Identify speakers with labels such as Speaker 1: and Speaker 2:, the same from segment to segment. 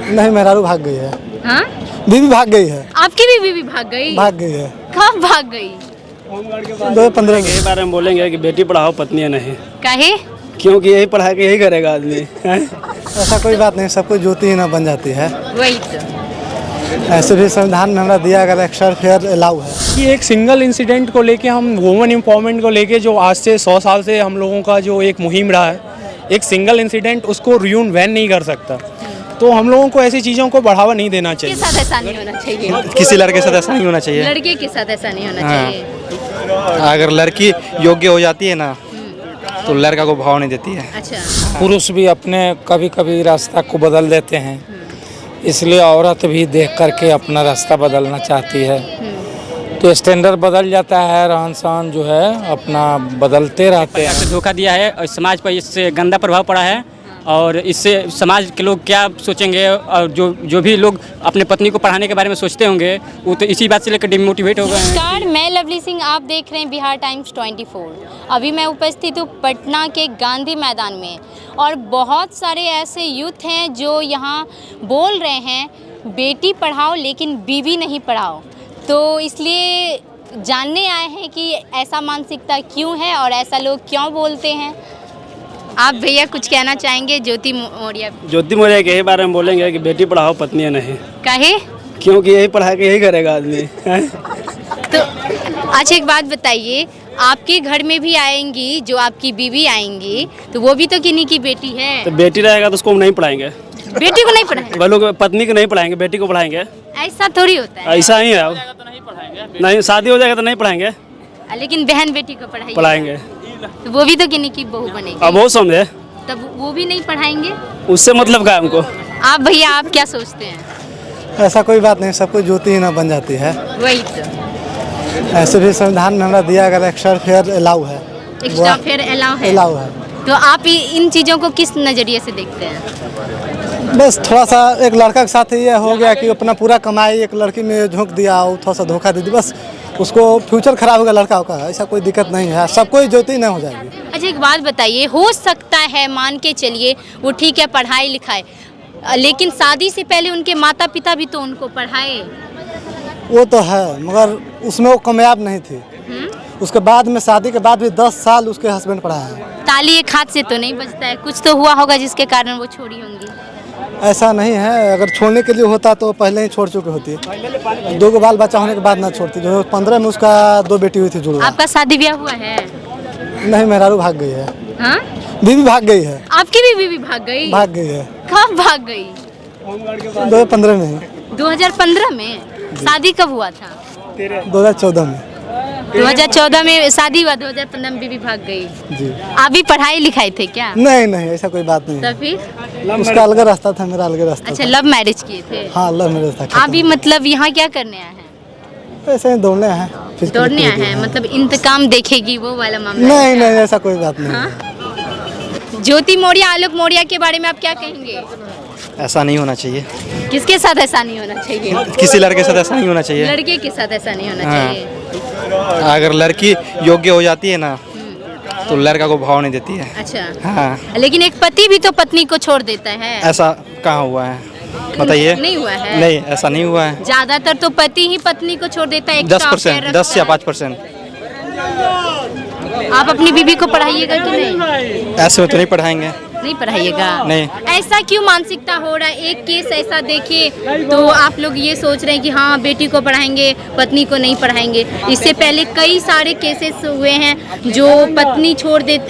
Speaker 1: नहीं, मेहरारू भाग गई है।
Speaker 2: हाँ?
Speaker 1: बीवी भाग गई है।
Speaker 2: आपकी भी बीवी भाग गई?
Speaker 1: भाग गई है।
Speaker 2: कब भाग गई?
Speaker 1: 2015
Speaker 3: के बारे में बोलेंगे कि बेटी पढ़ाओ पत्नी नहीं,
Speaker 2: काहे?
Speaker 3: क्योंकि यही पढ़ा के यही करेगा आदमी।
Speaker 1: ऐसा कोई बात नहीं, सब कुछ ज्योति ही ना बन जाती है।
Speaker 2: वही तो।
Speaker 1: ऐसे भी संविधान में हमरा दिया गया एक्स्ट्रा फेयर अलाउ है
Speaker 4: कि एक सिंगल इंसिडेंट को लेके हम वुमेन एम्पावरमेंट को लेके जो आज से 100 साल से हम लोगों का जो एक मुहिम रहा है, एक सिंगल इंसिडेंट उसको रियून वैन नहीं कर सकता। तो हम लोगों को ऐसी चीज़ों को बढ़ावा नहीं देना चाहिए।
Speaker 2: किसके साथ ऐसा नहीं होना चाहिए?
Speaker 5: किसी लड़के के साथ ऐसा नहीं होना चाहिए।
Speaker 2: लड़के के साथ ऐसा नहीं होना
Speaker 5: हाँ।
Speaker 2: चाहिए।
Speaker 5: अगर लड़की योग्य हो जाती है ना तो लड़का को भाव नहीं देती है।
Speaker 2: अच्छा।
Speaker 6: पुरुष भी अपने कभी कभी रास्ता को बदल देते हैं, इसलिए औरत भी देख करके अपना रास्ता बदलना चाहती है। तो स्टैंडर्ड बदल जाता है, रहन सहन जो है अपना बदलते रहते हैं।
Speaker 7: धोखा दिया है और समाज पर इससे गंदा प्रभाव पड़ा है और इससे समाज के लोग क्या सोचेंगे और जो भी लोग अपने पत्नी को पढ़ाने के बारे में सोचते होंगे वो तो इसी बात से लेकर डिमोटिवेट हो गए हैं।
Speaker 2: नमस्कार, मैं लवली सिंह, आप देख रहे हैं बिहार टाइम्स 24। अभी मैं उपस्थित हूँ पटना के गांधी मैदान में और बहुत सारे ऐसे यूथ हैं जो यहाँ बोल रहे हैं बेटी पढ़ाओ लेकिन बीवी नहीं पढ़ाओ। तो इसलिए जानने आए हैं कि ऐसा मानसिकता क्यों है और ऐसा लोग क्यों बोलते हैं। आप भैया कुछ कहना चाहेंगे? ज्योति मौर्य
Speaker 3: के यही बारे में बोलेंगे कि बेटी पढ़ाओ पत्नी नहीं,
Speaker 2: काहे?
Speaker 3: क्योंकि यही पढ़ा के यही करेगा आदमी।
Speaker 2: तो अच्छा एक बात बताइए, आपके घर में भी आएंगी जो आपकी बीवी आएंगी तो वो भी तो किन्हीं की बेटी है।
Speaker 3: तो बेटी रहेगा तो उसको नहीं पढ़ाएंगे,
Speaker 2: बेटी को नहीं पढ़ाएंगे?
Speaker 3: वह लोग पत्नी को नहीं पढ़ाएंगे, बेटी को पढ़ाएंगे।
Speaker 2: ऐसा थोड़ी होता है।
Speaker 3: ऐसा ही है। नहीं, शादी हो जाएगा तो नहीं पढ़ाएंगे,
Speaker 2: लेकिन बहन बेटी को
Speaker 3: पढ़ाएंगे।
Speaker 2: तो वो भी तो किन्हीं की बहू बनेगी।
Speaker 3: अब वो समझे,
Speaker 2: तब वो भी नहीं पढ़ाएंगे?
Speaker 3: उससे मतलब क्या है हमको।
Speaker 2: आप भैया आप क्या सोचते हैं?
Speaker 1: ऐसा कोई बात नहीं, सब कुछ ज्योति ही ना बन जाती है।
Speaker 2: वही तो।
Speaker 1: ऐसे भी संविधान में हमरा दिया गया एक्स्ट्रा फेयर अलाउ है।
Speaker 2: एक्स्ट्रा फेयर अलाउ है। तो आप इन चीज़ों को किस नज़रिए से देखते हैं?
Speaker 1: बस थोड़ा सा एक लड़का के साथ ये हो गया कि अपना पूरा कमाई एक लड़की में झोंक दिया और थोड़ा सा धोखा दे दी, बस उसको फ्यूचर खराब हो गया लड़का का। ऐसा कोई दिक्कत नहीं है, सब कोई ज्योति नहीं हो जाएगी।
Speaker 2: अच्छा एक बात बताइए, हो सकता है मान के चलिए वो ठीक है पढ़ाई लिखाई, लेकिन शादी से पहले उनके माता पिता भी तो उनको पढ़ाए।
Speaker 1: वो तो है मगर उसमें वो कामयाब नहीं थी। उसके बाद में शादी के बाद भी 10 साल उसके हस्बैंड पढ़ाया है।
Speaker 2: ताली एक हाथ से तो नहीं बजता है, कुछ तो हुआ होगा जिसके कारण वो छोड़ी होंगी।
Speaker 1: ऐसा नहीं है, अगर छोड़ने के लिए होता तो पहले ही छोड़ चुकी होती। 2 बाल बच्चा होने के बाद ना छोड़ती। 2015 में उसका 2 बेटी हुई थी जुड़वा।
Speaker 2: आपका शादी ब्याह हुआ है?
Speaker 1: नहीं, मेहरारू भाग गई है।
Speaker 2: हाँ?
Speaker 1: बीवी भाग गई है।
Speaker 2: आपकी भी बीवी भाग गई?
Speaker 1: भाग गई है।
Speaker 2: कब भाग गई?
Speaker 1: 2015 में।
Speaker 2: 2015 में? शादी कब हुआ था?
Speaker 1: 2014 में।
Speaker 2: 2014 में शादी हुआ, 2015 में बीवी भाग गई।
Speaker 1: जी।
Speaker 2: आप भी पढ़ाई लिखाई थे क्या?
Speaker 1: नहीं नहीं, ऐसा कोई बात नहीं।
Speaker 2: तो फिर
Speaker 1: उसका अलग रास्ता था, मेरा अलग रास्ता
Speaker 2: अच्छा
Speaker 1: था।
Speaker 2: लव मैरिज किए थे?
Speaker 1: हाँ, लव मैरिज था।
Speaker 2: आप भी मतलब यहाँ क्या करने आए हैं?
Speaker 1: ऐसे ही दौड़ने हैं।
Speaker 2: दौड़ने आए हैं, मतलब इंतकाम देखेगी वो वाला मामला?
Speaker 1: नहीं नहीं, ऐसा कोई बात नहीं।
Speaker 2: हाँ? ज्योति मौर्य, आलोक मौर्य के बारे में आप क्या कहेंगे?
Speaker 5: ऐसा नहीं होना चाहिए।
Speaker 2: किसके साथ ऐसा नहीं होना चाहिए?
Speaker 5: किसी लड़के के साथ ऐसा नहीं होना चाहिए।
Speaker 2: लड़के के साथ ऐसा नहीं होना
Speaker 5: हाँ।
Speaker 2: चाहिए।
Speaker 5: अगर लड़की योग्य हो जाती है ना तो लड़का को भाव नहीं देती है।
Speaker 2: अच्छा।
Speaker 5: हाँ।
Speaker 2: लेकिन एक पति भी तो पत्नी को छोड़ देता है।
Speaker 5: ऐसा कहाँ हुआ है बताइए?
Speaker 2: नहीं हुआ है?
Speaker 5: नहीं, ऐसा नहीं हुआ है।
Speaker 2: ज्यादातर तो पति ही पत्नी को छोड़ देता है।
Speaker 5: 10%, 10 या 5%।
Speaker 2: आप अपनी बीवी को पढ़ाइएगा कि नहीं?
Speaker 5: ऐसे में तो नहीं पढ़ाएंगे।
Speaker 2: नहीं पढ़ाइएगा?
Speaker 5: नहीं।
Speaker 2: ऐसा क्यों मानसिकता हो रहा है? एक केस ऐसा देखिए तो आप लोग ये सोच रहे हैं कि हाँ बेटी को पढ़ाएंगे पत्नी को नहीं पढ़ाएंगे। इससे पहले कई सारे केसेस हुए हैं जो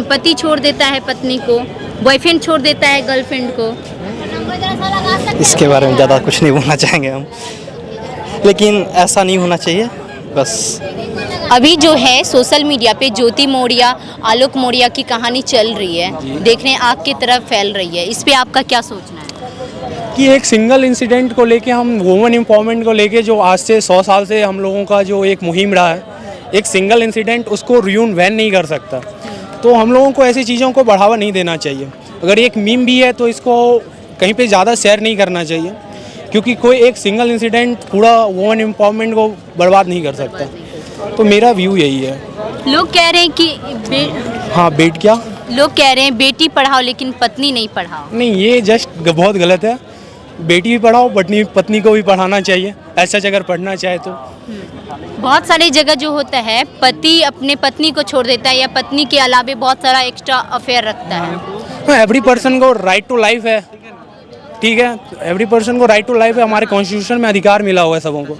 Speaker 2: पति छोड़ देता है पत्नी को, बॉयफ्रेंड छोड़ देता है गर्लफ्रेंड को।
Speaker 5: इसके बारे में ज़्यादा कुछ नहीं बोलना चाहेंगे हम, लेकिन ऐसा नहीं होना चाहिए बस।
Speaker 2: अभी जो है सोशल मीडिया पे ज्योति मौर्य, आलोक मौर्य की कहानी चल रही है, देख रहे हैं आग की तरफ फैल रही है। इस पे आपका क्या सोचना है?
Speaker 4: कि एक सिंगल इंसिडेंट को लेके हम वुमेन एम्पावरमेंट को लेके जो आज से 100 साल से हम लोगों का जो एक मुहिम रहा है, एक सिंगल इंसिडेंट उसको रियून वैन नहीं कर सकता। तो हम लोगों को ऐसी चीज़ों को बढ़ावा नहीं देना चाहिए। अगर एक मीम भी है तो इसको कहीं पे ज़्यादा शेयर नहीं करना चाहिए, क्योंकि कोई एक सिंगल इंसिडेंट पूरा वुमेन एम्पावरमेंट को बर्बाद नहीं कर सकता। तो मेरा व्यू यही है।
Speaker 2: लोग कह रहे हैं कि
Speaker 4: हाँ बेट क्या?
Speaker 2: लोग कह रहे हैं बेटी पढ़ाओ लेकिन पत्नी नहीं पढ़ाओ।
Speaker 4: नहीं, ये जस्ट बहुत गलत है। बेटी भी पढ़ाओ, पत्नी को भी पढ़ाना चाहिए, ऐसा अगर पढ़ना चाहे तो।
Speaker 2: बहुत सारी जगह जो होता है पति अपने पत्नी को छोड़ देता है या पत्नी के अलावे बहुत सारा एक्स्ट्रा अफेयर रखता है।
Speaker 4: एवरी पर्सन को राइट टू लाइफ है, ठीक है, एवरी पर्सन को राइट टू लाइफ है, हमारे कॉन्स्टिट्यूशन में अधिकार मिला हुआ है सबों को।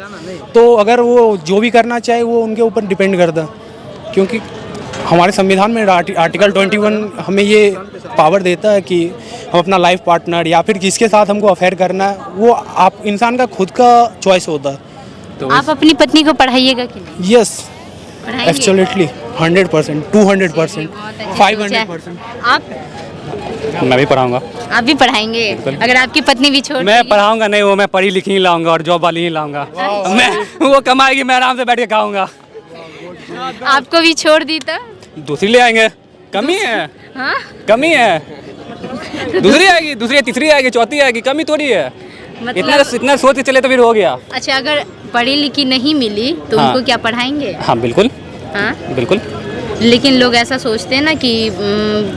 Speaker 4: तो अगर वो जो भी करना चाहे वो उनके ऊपर डिपेंड करता है, क्योंकि हमारे संविधान में आर्टिकल 21 हमें ये पावर देता है कि हम अपना लाइफ पार्टनर या फिर किसके साथ हमको अफेयर करना है वो आप इंसान का खुद का चॉइस होता है। तो
Speaker 2: आप अपनी पत्नी को पढ़ाइएगा कि नहीं?
Speaker 4: यस,
Speaker 2: पढ़ाएंगे?
Speaker 4: एब्सोल्युटली 100%, 200%, 500%।
Speaker 2: आप
Speaker 7: मैं भी पढ़ाऊँगा।
Speaker 2: आप भी पढ़ाएंगे? अगर आपकी पत्नी भी छोड़
Speaker 7: मैं
Speaker 2: देगी?
Speaker 7: पढ़ाऊँगा नहीं, वो मैं पढ़ी लिखी ही लाऊंगा और जॉब वाली ही लाऊंगा। मैं वो कमाएगी, मैं आराम से बैठ के खाऊंगा।
Speaker 2: आपको भी छोड़ दी तो?
Speaker 7: दूसरी ले आएंगे, कमी है,
Speaker 2: हाँ?
Speaker 7: कमी है। दूसरी आएगी, दूसरी तीसरी आएगी, चौथी आएगी, कमी थोड़ी है। इतना सोच के चले तो फिर हो गया।
Speaker 2: अच्छा, अगर पढ़ी लिखी नहीं मिली तो
Speaker 7: हाँ।
Speaker 2: उनको क्या पढ़ाएंगे?
Speaker 7: हाँ बिल्कुल,
Speaker 2: हाँ?
Speaker 7: बिल्कुल।
Speaker 2: लेकिन लोग ऐसा सोचते हैं ना कि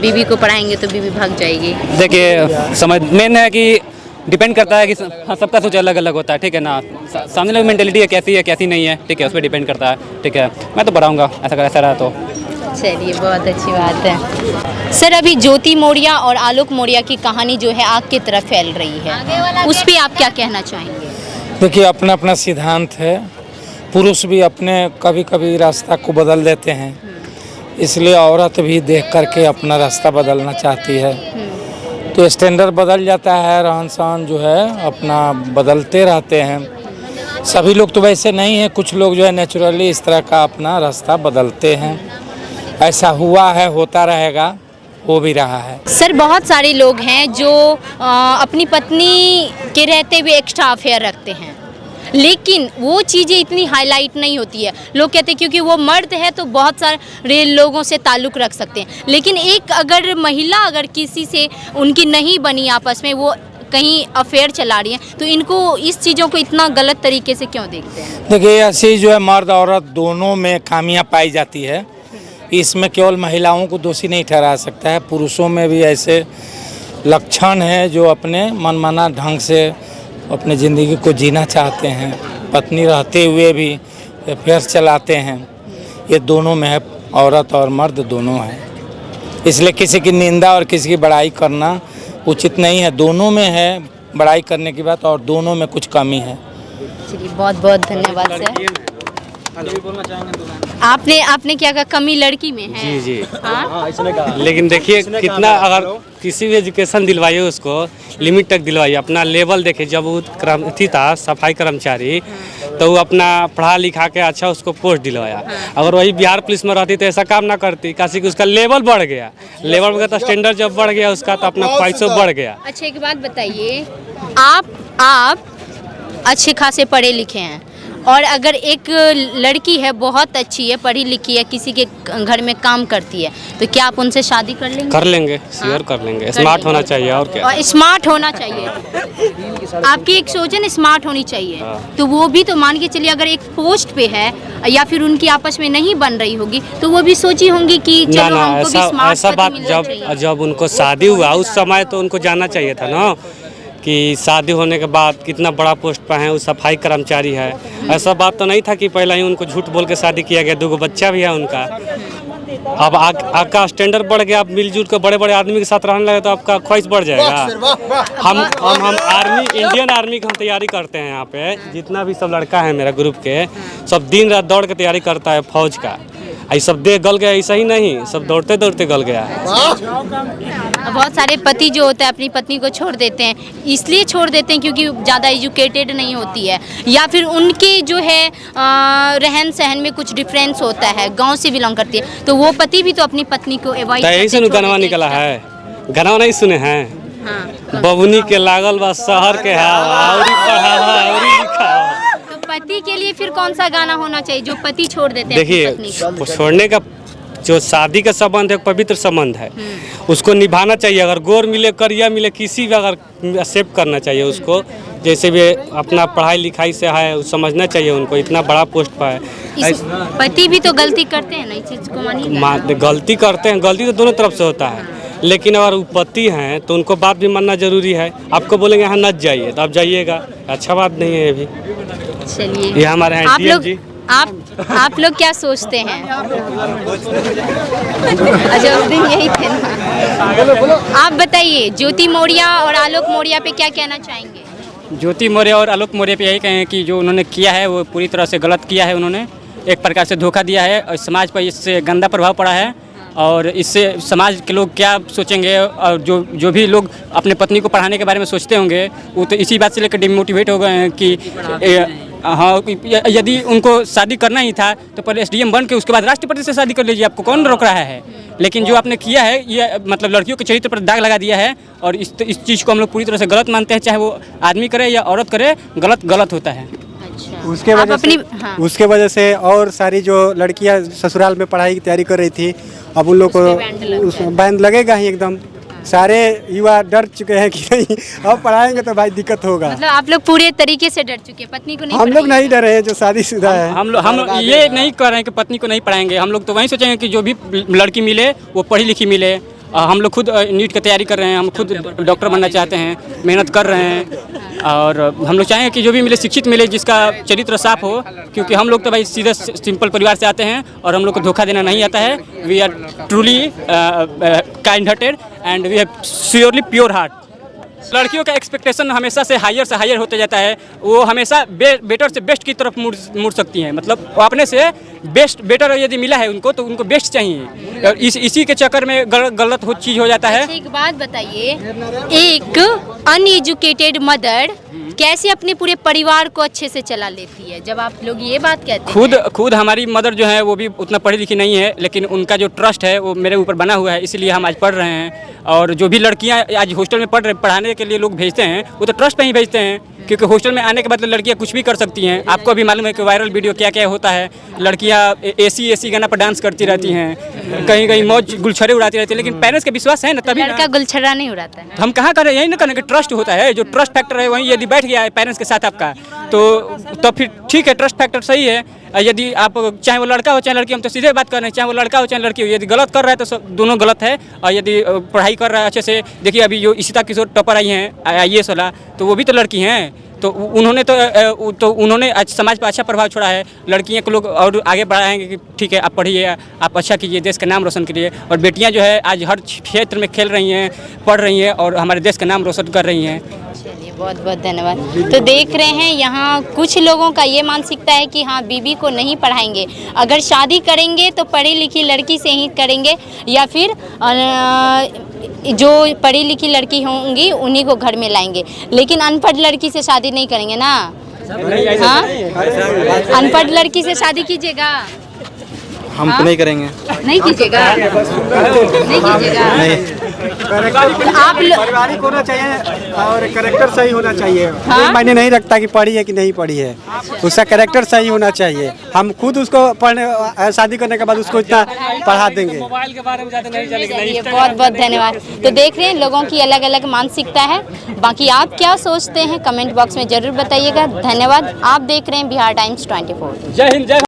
Speaker 2: बीवी को पढ़ाएंगे तो बीवी भाग जाएगी।
Speaker 7: देखिए समझ मेन है कि डिपेंड करता है कि हाँ सबका सोच अलग अलग होता है, ठीक है ना। सामने लोग मेंटेलिटी है कैसी नहीं है, ठीक है, उस पर डिपेंड करता है, ठीक है। मैं तो पढ़ाऊँगा ऐसा रहा तो।
Speaker 2: चलिए, बहुत अच्छी बात है। सर, अभी ज्योति मौर्य और आलोक मौर्य की कहानी जो है आग की तरह फैल रही है, उस पे आप क्या कहना चाहेंगे?
Speaker 6: देखिए, अपना अपना सिद्धांत है। पुरुष भी अपने कभी कभी रास्ता को बदल देते हैं, इसलिए औरत भी देख करके अपना रास्ता बदलना चाहती है। तो स्टैंडर्ड बदल जाता है, रहन सहन जो है अपना बदलते रहते हैं। सभी लोग तो वैसे नहीं हैं, कुछ लोग जो है नेचुरली इस तरह का अपना रास्ता बदलते हैं। ऐसा हुआ है, होता रहेगा, हो भी रहा है।
Speaker 2: सर, बहुत सारे लोग हैं जो अपनी पत्नी के रहते हुए एक्स्ट्रा अफेयर रखते हैं, लेकिन वो चीज़ें इतनी हाईलाइट नहीं होती है। लोग कहते हैं क्योंकि वो मर्द है तो बहुत सारे लोगों से ताल्लुक़ रख सकते हैं, लेकिन एक अगर महिला अगर किसी से उनकी नहीं बनी आपस में, वो कहीं अफेयर चला रही है, तो इनको इस चीज़ों को इतना गलत तरीके से क्यों देखते हैं?
Speaker 6: देखिए, ऐसी जो है मर्द औरत दोनों में खामियां पाई जाती है। इसमें केवल महिलाओं को दोषी नहीं ठहरा सकता है, पुरुषों में भी ऐसे लक्षण हैं जो अपने मनमाना ढंग से अपने ज़िंदगी को जीना चाहते हैं, पत्नी रहते हुए भी अफेयर चलाते हैं। ये दोनों में है, औरत और मर्द दोनों हैं। इसलिए किसी की निंदा और किसी की बड़ाई करना उचित नहीं है। दोनों में है बड़ाई करने की बात, और दोनों में कुछ कमी है।
Speaker 2: चलिए, बहुत बहुत धन्यवाद सर। आपने क्या कहा, कमी लड़की में है?
Speaker 3: जी जी।
Speaker 2: हाँ?
Speaker 3: लेकिन देखिए कितना, अगर किसी भी एजुकेशन दिलवाइए उसको लिमिट तक दिलवाइए, अपना लेवल देखिए। जब वो था सफाई कर्मचारी, तो वो अपना पढ़ा लिखा के अच्छा उसको पोस्ट दिलवाया। अगर वही बिहार पुलिस में रहती तो ऐसा काम ना करती, काशी कि उसका लेवल बढ़ गया। लेवल बढ़ गया तो स्टैंडर्ड जब बढ़ गया उसका, तो अपना ख्वाहिशों बढ़ गया।
Speaker 2: अच्छा, एक बात बताइए, आप अच्छे खासे पढ़े लिखे हैं, और अगर एक लड़की है बहुत अच्छी है, पढ़ी लिखी है, किसी के घर में काम करती है, तो क्या आप उनसे शादी कर लेंगे?
Speaker 3: कर लेंगे, श्योर कर लेंगे। स्मार्ट होना चाहिए, और क्या।
Speaker 2: और स्मार्ट होना चाहिए। आपकी एक सोच है ना, स्मार्ट होनी चाहिए। तो वो भी तो मान के चलिए, अगर एक पोस्ट पे है या फिर उनकी आपस में नहीं बन रही होगी, तो वो भी सोची होंगी कि
Speaker 3: ना
Speaker 2: चलो
Speaker 3: ना,
Speaker 2: हमको भी स्मार्ट
Speaker 3: ऐसा बात
Speaker 2: पति मिलना चाहिए।
Speaker 3: जब उनको शादी हुआ उस समय तो उनको जानना चाहिए था ना कि शादी होने के बाद कितना बड़ा पोस्ट पर है, वो सफाई कर्मचारी है। ऐसा बात तो नहीं था कि पहले ही उनको झूठ बोल के शादी किया गया। 2 बच्चा भी है उनका। अब आपका स्टैंडर्ड बढ़ गया, आप मिलजुल कर बड़े बड़े आदमी के साथ रहने लगे तो आपका ख्वाहिश बढ़ जाएगा। हम आर्मी, इंडियन आर्मी की हम तैयारी करते हैं यहाँ पे। जितना भी सब लड़का है मेरा ग्रुप के, सब दिन रात दौड़ के तैयारी करता है फौज का। ये सब देख गल गया, ऐसा ही नहीं, सब दौड़ते दौड़ते गल गया।
Speaker 2: बहुत सारे पति जो होते हैं अपनी पत्नी को छोड़ देते हैं, इसलिए छोड़ देते हैं क्योंकि ज़्यादा एजुकेटेड नहीं होती है, या फिर उनके जो है रहन सहन में कुछ डिफरेंस होता है, गांव से बिलोंग करती है, तो वो पति भी तो अपनी पत्नी को अवॉइड
Speaker 3: यही से गाना निकला है। गाना नहीं सुने हैं?
Speaker 2: हाँ।
Speaker 3: बबुनी के लागल बा शहर के हवा, औरी पढ़ावा औरी लिखावा।
Speaker 2: तो पति के लिए फिर कौन सा गाना होना चाहिए जो पति छोड़ देते हैं अपनी पत्नी को?
Speaker 3: देखिए, छोड़ने का जो शादी का संबंध है, पवित्र संबंध है, उसको निभाना चाहिए। अगर गोर मिले करिया मिले, किसी भी अगर एक्सेप्ट करना चाहिए उसको। जैसे भी अपना पढ़ाई लिखाई से है, समझना चाहिए उनको, इतना बड़ा पोस्ट पर है।
Speaker 2: पति भी तो गलती करते हैं ना, इस चीज़ को मानिएगा।
Speaker 3: गलती करते हैं, गलती तो दोनों तरफ से होता है। लेकिन अगर उपपत्ति हैं तो उनको बात भी मानना जरूरी है। आपको बोलेंगे यहाँ नच जाइए तो आप जाइएगा, अच्छा बात नहीं है ये भी।
Speaker 2: चलिए,
Speaker 3: ये हमारे हैं
Speaker 2: आप
Speaker 3: DM
Speaker 2: लोग
Speaker 3: जी।
Speaker 2: आप लोग क्या सोचते हैं? अच्छा, उस दिन यही थे ना। आप बताइए, ज्योति मौर्य और आलोक मौर्य पे क्या कहना चाहेंगे?
Speaker 7: ज्योति मौर्य और आलोक मौर्य पे यही कहें कि जो उन्होंने किया है वो पूरी तरह से गलत किया है। उन्होंने एक प्रकार से धोखा दिया है और समाज पर इससे गंदा प्रभाव पड़ा है और इससे समाज के लोग क्या सोचेंगे और जो भी लोग अपने पत्नी को पढ़ाने के बारे में सोचते होंगे वो तो इसी बात से लेकर डिमोटिवेट हो गए हैं कि हाँ, यदि उनको शादी करना ही था तो पहले SDM बन के उसके बाद राष्ट्रपति से शादी कर लीजिए, आपको कौन रोक रहा है। लेकिन जो आपने किया है ये मतलब लड़कियों के चरित्र पर दाग लगा दिया है और इस चीज़ को हम लोग पूरी तरह से गलत मानते हैं। चाहे वो आदमी करे या औरत करे, गलत होता है।
Speaker 8: उसके वजह से और सारी जो लड़कियां ससुराल में पढ़ाई की तैयारी कर रही थी, अब उन लोग को बैन लगेगा ही एकदम। सारे युवा डर चुके हैं कि नहीं अब पढ़ाएंगे तो भाई दिक्कत होगा।
Speaker 2: मतलब आप लोग पूरे तरीके से डर चुके हैं, पत्नी को नहीं
Speaker 8: हम लोग नहीं डरे हैं जो शादीशुदा है।
Speaker 7: हम ये नहीं कर रहे हैं कि पत्नी को नहीं पढ़ाएंगे। हम लोग तो वही सोचेंगे कि जो भी लड़की मिले वो पढ़ी लिखी मिले। हम लोग खुद नीट की तैयारी कर रहे हैं, हम खुद डॉक्टर बनना चाहते हैं, मेहनत कर रहे हैं और हम लोग चाहेंगे कि जो भी मिले शिक्षित मिले, जिसका चरित्र साफ हो। क्योंकि हम लोग तो भाई सीधे सिंपल परिवार से आते हैं और हम लोग को धोखा देना नहीं आता है। We are truly kind hearted and we have surely pure heart. लड़कियों का एक्सपेक्टेशन हमेशा से हायर होते जाता है। वो हमेशा बेटर से बेस्ट की तरफ मुड़ सकती हैं। मतलब वो अपने से बेटर यदि मिला है उनको तो उनको बेस्ट चाहिए और इसी के चक्कर में गलत चीज़ हो जाता है।
Speaker 2: एक बात बताइए, एक अनएजुकेटेड मदर कैसे अपने पूरे परिवार को अच्छे से चला लेती है? जब आप लोग ये बात कहते हैं,
Speaker 7: खुद हमारी मदर जो है वो भी उतना पढ़ी लिखी नहीं है, लेकिन उनका जो ट्रस्ट है वो मेरे ऊपर बना हुआ है, इसलिए हम आज पढ़ रहे हैं। और जो भी लड़कियां आज हॉस्टल में पढ़ाने के लिए लोग भेजते हैं वो तो ट्रस्ट पे ही भेजते हैं, क्योंकि हॉस्टल में आने के बाद लड़कियां कुछ भी कर सकती हैं। आपको अभी मालूम है कि वायरल वीडियो क्या क्या होता है। लड़कियां एसी गाना पर डांस करती रहती हैं, कहीं मौज गुलछरे उड़ाती रहती है, लेकिन पेरेंट्स का विश्वास है ना तभी
Speaker 2: लड़का गुलछरा नहीं उड़ाता है।
Speaker 7: हम कहाँ करें, यही ना करें कि ट्रस्ट होता है। जो ट्रस्ट फैक्टर है वहीं यदि बैठ गया है पेरेंट्स के साथ आपका तो फिर ठीक है, ट्रस्ट फैक्टर सही है। यदि आप चाहे वो लड़का हो चाहे लड़की, हम तो सीधे बात कर रहे हैं, चाहे वो लड़का हो चाहे लड़की हो, यदि गलत कर रहा है तो दोनों गलत है। और यदि पढ़ाई कर रहा है अच्छे से, देखिए अभी जो इशिता किशोर टॉपर आई हैं IAS वाला, तो वो भी तो लड़की हैं। तो उन्होंने आज समाज पर अच्छा प्रभाव छोड़ा है। लड़कियां को लोग और आगे बढ़ाएंगे कि ठीक है आप पढ़िए, आप अच्छा कीजिए, देश का नाम रोशन करिए। और बेटियां जो है आज हर क्षेत्र में खेल रही हैं, पढ़ रही हैं और हमारे देश का नाम रोशन कर रही हैं।
Speaker 2: चलिए, बहुत बहुत धन्यवाद। तो देख रहे हैं यहाँ कुछ लोगों का ये मानसिकता है कि हाँ, बीबी को नहीं पढ़ाएंगे, अगर शादी करेंगे तो पढ़ी लिखी लड़की से ही करेंगे या फिर जो पढ़ी लिखी लड़की होंगी उन्हीं को घर में लाएंगे, लेकिन अनपढ़ लड़की से शादी नहीं करेंगे ना। हाँ, अनपढ़ लड़की से शादी कीजिएगा?
Speaker 5: हम तो नहीं करेंगे।
Speaker 2: नहीं कीजिएगा? नहीं कीजिएगा?
Speaker 8: आप पारिवारिक होना चाहिए और कैरेक्टर सही होना चाहिए। कोई मायने नहीं रखता कि पढ़ी है कि नहीं पढ़ी है, उसका कैरेक्टर सही होना चाहिए। हम खुद उसको शादी करने के बाद उसको इतना पढ़ा देंगे।
Speaker 3: मोबाइल के बारे में ज़्यादा नहीं चलेगा।
Speaker 2: बहुत बहुत धन्यवाद। तो देख रहे हैं लोगों की अलग अलग मानसिकता है। बाकी आप क्या सोचते हैं कमेंट बॉक्स में ज़रूर बताइएगा। धन्यवाद। आप देख रहे हैं बिहार टाइम्स 24।
Speaker 7: जय हिंद।